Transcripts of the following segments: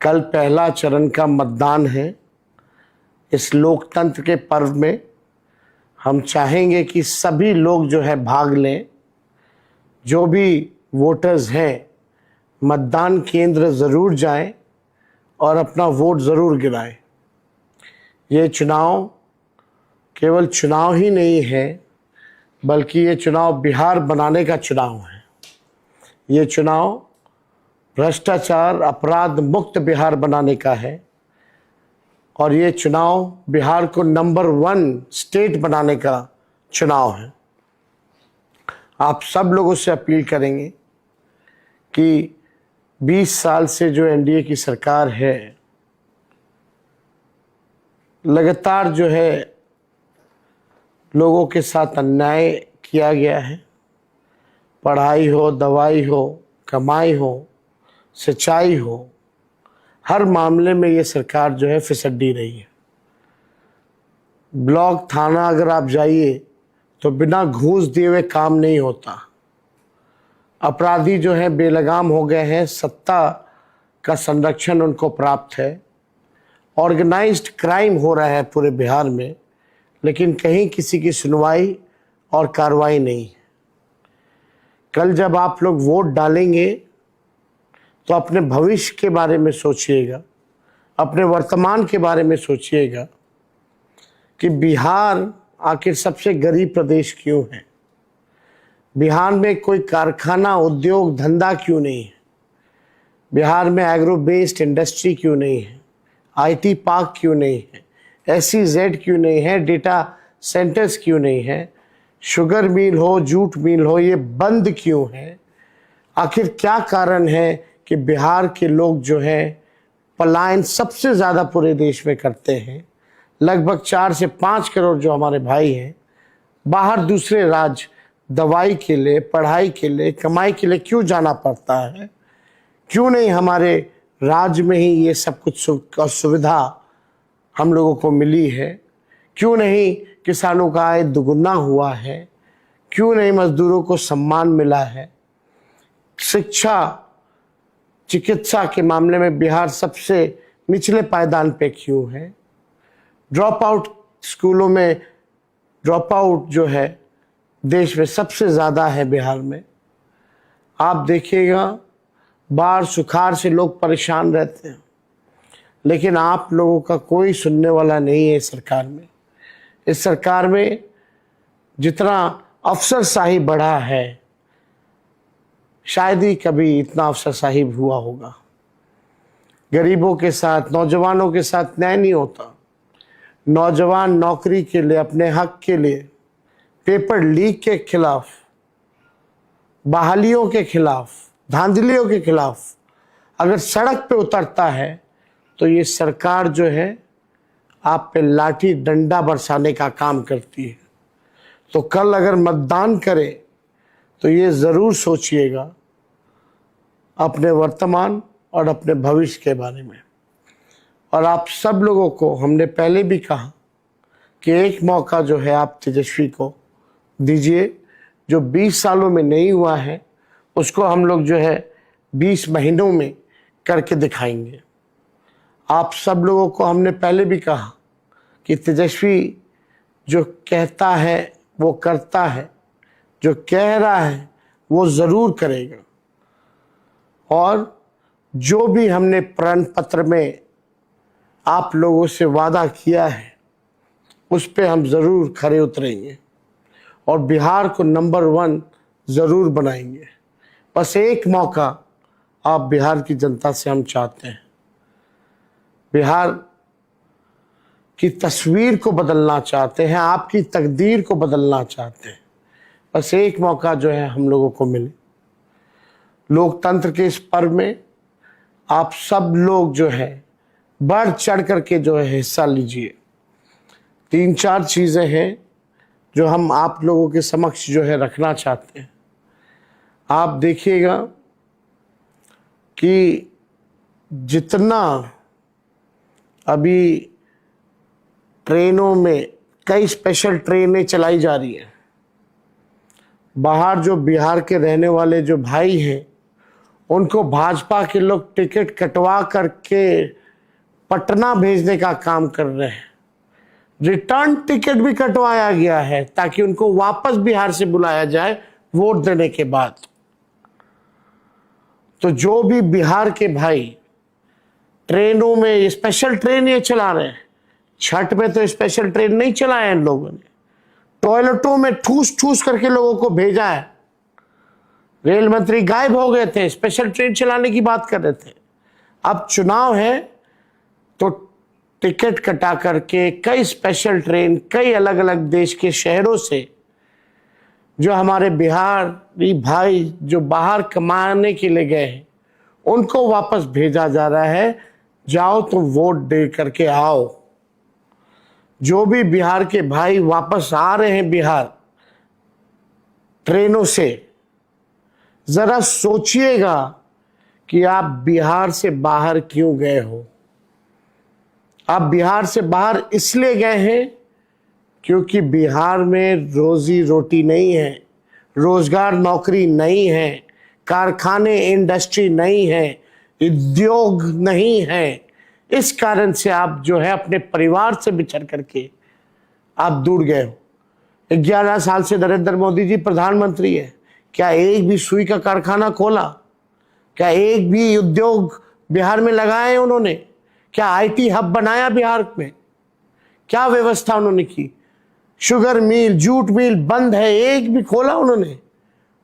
कल पहला चरण का मतदान है। इस लोकतंत्र के पर्व में हम चाहेंगे कि सभी लोग जो है भाग लें। जो भी वोटर्स हैं मतदान केंद्र ज़रूर जाएं और अपना वोट ज़रूर गिराएं। ये चुनाव केवल चुनाव ही नहीं है, बल्कि ये चुनाव बिहार बनाने का चुनाव है। ये चुनाव भ्रष्टाचार अपराध मुक्त बिहार बनाने का है और ये चुनाव बिहार को नंबर 1 स्टेट बनाने का चुनाव है। आप सब लोगों से अपील करेंगे कि 20 साल से जो एनडीए की सरकार है, लगातार जो है लोगों के साथ अन्याय किया गया है। पढ़ाई हो, दवाई हो, कमाई हो, सिंचाई हो, हर मामले में ये सरकार जो है फिसड्डी रही है। ब्लॉक थाना अगर आप जाइए तो बिना घूस दिए हुए काम नहीं होता। अपराधी जो है बेलगाम हो गए हैं, सत्ता का संरक्षण उनको प्राप्त है। ऑर्गेनाइज्ड क्राइम हो रहा है पूरे बिहार में, लेकिन कहीं किसी की सुनवाई और कार्रवाई नहीं है। कल जब आप लोग वोट डालेंगे तो अपने भविष्य के बारे में सोचिएगा, अपने वर्तमान के बारे में सोचिएगा कि बिहार आखिर सबसे गरीब प्रदेश क्यों है। बिहार में कोई कारखाना, उद्योग, धंधा क्यों नहीं है। बिहार में एग्रो बेस्ड इंडस्ट्री क्यों नहीं है। आईटी पार्क क्यों नहीं है। SEZ क्यों नहीं है। डेटा सेंटर्स क्यों नहीं है। शुगर मिल हो, जूट मिल हो, ये बंद क्यों है। आखिर क्या कारण है कि बिहार के लोग जो है पलायन सबसे ज़्यादा पूरे देश में करते हैं। लगभग 4 से 5 करोड़ जो हमारे भाई हैं बाहर दूसरे राज्य दवाई के लिए, पढ़ाई के लिए, कमाई के लिए क्यों जाना पड़ता है। क्यों नहीं हमारे राज्य में ही ये सब कुछ सुविधा हम लोगों को मिली है। क्यों नहीं किसानों का आय दुगुना हुआ है। क्यों नहीं मजदूरों को सम्मान मिला है। शिक्षा, चिकित्सा के मामले में बिहार सबसे निचले पायदान पे क्यों है। ड्रॉप आउट स्कूलों में ड्रॉप आउट जो है देश में सबसे ज़्यादा है बिहार में। आप देखिएगा बाढ़ सुखाड़ से लोग परेशान रहते हैं, लेकिन आप लोगों का कोई सुनने वाला नहीं है सरकार में। इस सरकार में जितना अफसरशाही बढ़ा है, शायद ही कभी इतना अफसरशाही हुआ होगा। गरीबों के साथ, नौजवानों के साथ न्याय नहीं होता। नौजवान नौकरी के लिए, अपने हक के लिए, पेपर लीक के खिलाफ, बहालियों के खिलाफ, धांधलियों के खिलाफ अगर सड़क पे उतरता है तो ये सरकार जो है आप पे लाठी डंडा बरसाने का काम करती है। तो कल अगर मतदान करें तो ये ज़रूर सोचिएगा अपने वर्तमान और अपने भविष्य के बारे में। और आप सब लोगों को हमने पहले भी कहा कि एक मौका जो है आप तेजस्वी को दीजिए। जो 20 सालों में नहीं हुआ है उसको हम लोग जो है 20 महीनों में करके दिखाएंगे। आप सब लोगों को हमने पहले भी कहा कि तेजस्वी जो कहता है वो करता है, जो कह रहा है वो ज़रूर करेगा। और जो भी हमने प्रण पत्र में आप लोगों से वादा किया है उस पे हम ज़रूर खरे उतरेंगे और बिहार को नंबर 1 ज़रूर बनाएंगे। बस एक मौका आप बिहार की जनता से हम चाहते हैं। बिहार की तस्वीर को बदलना चाहते हैं, आपकी तकदीर को बदलना चाहते हैं। बस एक मौका जो है हम लोगों को मिले। लोकतंत्र के इस पर्व में आप सब लोग जो है बढ़ चढ़ करके जो है हिस्सा लीजिए। 3-4 चीज़ें हैं जो हम आप लोगों के समक्ष जो है रखना चाहते हैं। आप देखिएगा कि जितना अभी ट्रेनों में कई स्पेशल ट्रेनें चलाई जा रही हैं, बाहर जो बिहार के रहने वाले जो भाई हैं उनको भाजपा के लोग टिकट कटवा करके पटना भेजने का काम कर रहे हैं। रिटर्न टिकट भी कटवाया गया है ताकि उनको वापस बिहार से बुलाया जाए वोट देने के बाद। तो जो भी बिहार के भाई ट्रेनों में स्पेशल ट्रेन ये चला रहे हैं, छठ में तो स्पेशल ट्रेन नहीं चलाया इन लोगों ने, टॉयलेटों में ठूस ठूस करके लोगों को भेजा है। रेल मंत्री गायब हो गए थे, स्पेशल ट्रेन चलाने की बात कर रहे थे। अब चुनाव है तो टिकट कटा करके कई स्पेशल ट्रेन कई अलग अलग देश के शहरों से जो हमारे बिहारी भाई जो बाहर कमाने के लिए गए हैं उनको वापस भेजा जा रहा है। जाओ तो वोट दे करके आओ। जो भी बिहार के भाई वापस आ रहे हैं बिहार ट्रेनों से, जरा सोचिएगा कि आप बिहार से बाहर क्यों गए हो। आप बिहार से बाहर इसलिए गए हैं क्योंकि बिहार में रोजी रोटी नहीं है, रोजगार नौकरी नहीं है, कारखाने इंडस्ट्री नहीं है, उद्योग नहीं है। इस कारण से आप जो है अपने परिवार से बिछड़ करके आप दूर गए हो। 11 साल से नरेंद्र मोदी जी प्रधानमंत्री है, क्या एक भी सुई का कारखाना खोला? क्या एक भी उद्योग बिहार में लगाए उन्होंने? क्या आईटी हब बनाया बिहार में? क्या व्यवस्था उन्होंने की? शुगर मिल जूट मिल बंद है, एक भी खोला उन्होंने?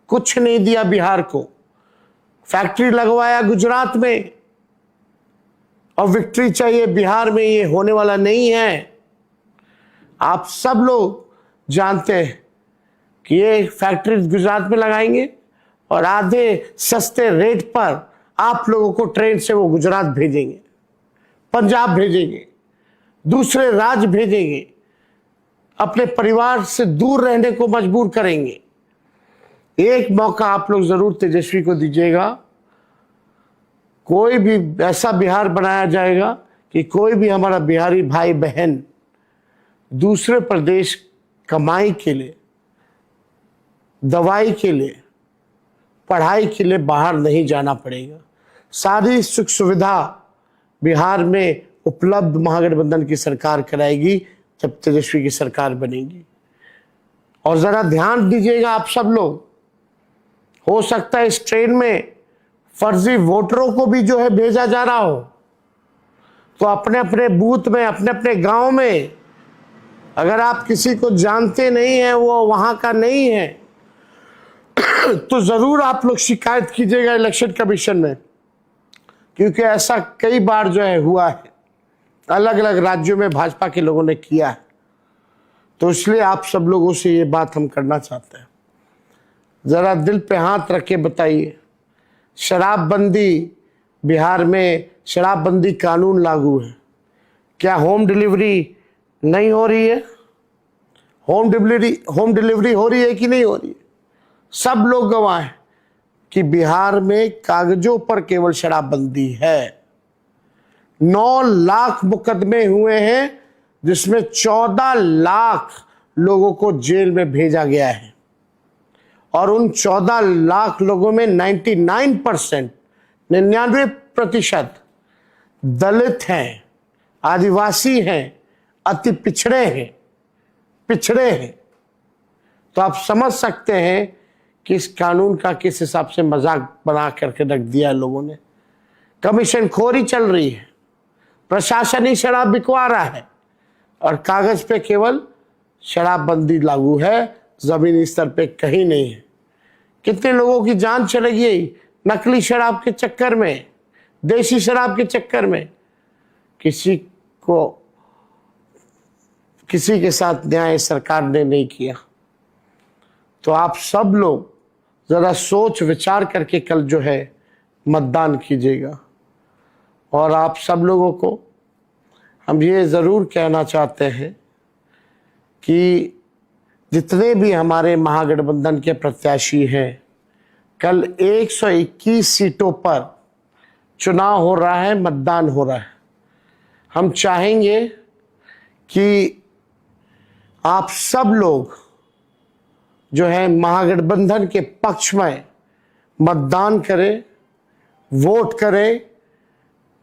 कुछ नहीं दिया बिहार को। फैक्ट्री लगवाया गुजरात में और विक्ट्री चाहिए बिहार में, ये होने वाला नहीं है। आप सब लोग जानते हैं कि ये फैक्ट्री गुजरात में लगाएंगे और आधे सस्ते रेट पर आप लोगों को ट्रेन से वो गुजरात भेजेंगे, पंजाब भेजेंगे, दूसरे राज्य भेजेंगे, अपने परिवार से दूर रहने को मजबूर करेंगे। एक मौका आप लोग जरूर तेजस्वी को दीजिएगा। कोई भी ऐसा बिहार बनाया जाएगा कि कोई भी हमारा बिहारी भाई बहन दूसरे प्रदेश कमाई के लिए, दवाई के लिए, पढ़ाई के लिए बाहर नहीं जाना पड़ेगा। सारी सुख सुविधा बिहार में उपलब्ध महागठबंधन की सरकार कराएगी जब तेजस्वी की सरकार बनेगी। और जरा ध्यान दीजिएगा आप सब लोग, हो सकता है इस ट्रेन में फर्जी वोटरों को भी जो है भेजा जा रहा हो। तो अपने अपने बूथ में, अपने अपने गांव में अगर आप किसी को जानते नहीं हैं, वो वहां का नहीं है, तो जरूर आप लोग शिकायत कीजिएगा इलेक्शन कमीशन में, क्योंकि ऐसा कई बार जो है हुआ है, अलग अलग राज्यों में भाजपा के लोगों ने किया है। तो इसलिए आप सब लोगों से ये बात हम करना चाहते हैं, जरा दिल पे हाथ रख के बताइए। शराबबंदी, बिहार में शराबबंदी कानून लागू है, क्या होम डिलीवरी नहीं हो रही है? होम डिलीवरी हो रही है कि नहीं हो रही है? सब लोग गवाह हैं कि बिहार में कागजों पर केवल शराबबंदी है। 9 लाख मुकदमे हुए हैं जिसमें 14 लाख लोगों को जेल में भेजा गया है और उन 14 लाख लोगों में 99% दलित हैं, आदिवासी हैं, अति पिछड़े हैं। तो आप समझ सकते हैं कि इस कानून का किस हिसाब से मजाक बना करके रख दिया लोगों ने। कमीशन खोरी चल रही है, प्रशासन ही शराब बिकवा रहा है और कागज पे केवल शराबबंदी लागू है, जमीनी स्तर पे कहीं नहीं है। कितने लोगों की जान चली गई नकली शराब के चक्कर में, देसी शराब के चक्कर में। किसी के साथ न्याय सरकार ने नहीं किया। तो आप सब लोग जरा सोच विचार करके कल जो है मतदान कीजिएगा। और आप सब लोगों को हम ये ज़रूर कहना चाहते हैं कि जितने भी हमारे महागठबंधन के प्रत्याशी हैं, कल 121 सीटों पर चुनाव हो रहा है, मतदान हो रहा है। हम चाहेंगे कि आप सब लोग जो है महागठबंधन के पक्ष में मतदान करें वोट करें,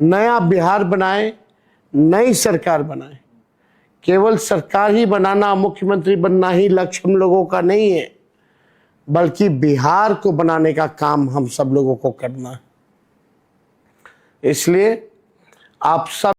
नया बिहार बनाएं, नई सरकार बनाएं। केवल सरकार ही बनाना, मुख्यमंत्री बनना ही लक्ष्य हम लोगों का नहीं है, बल्कि बिहार को बनाने का काम हम सब लोगों को करना है। इसलिए आप सब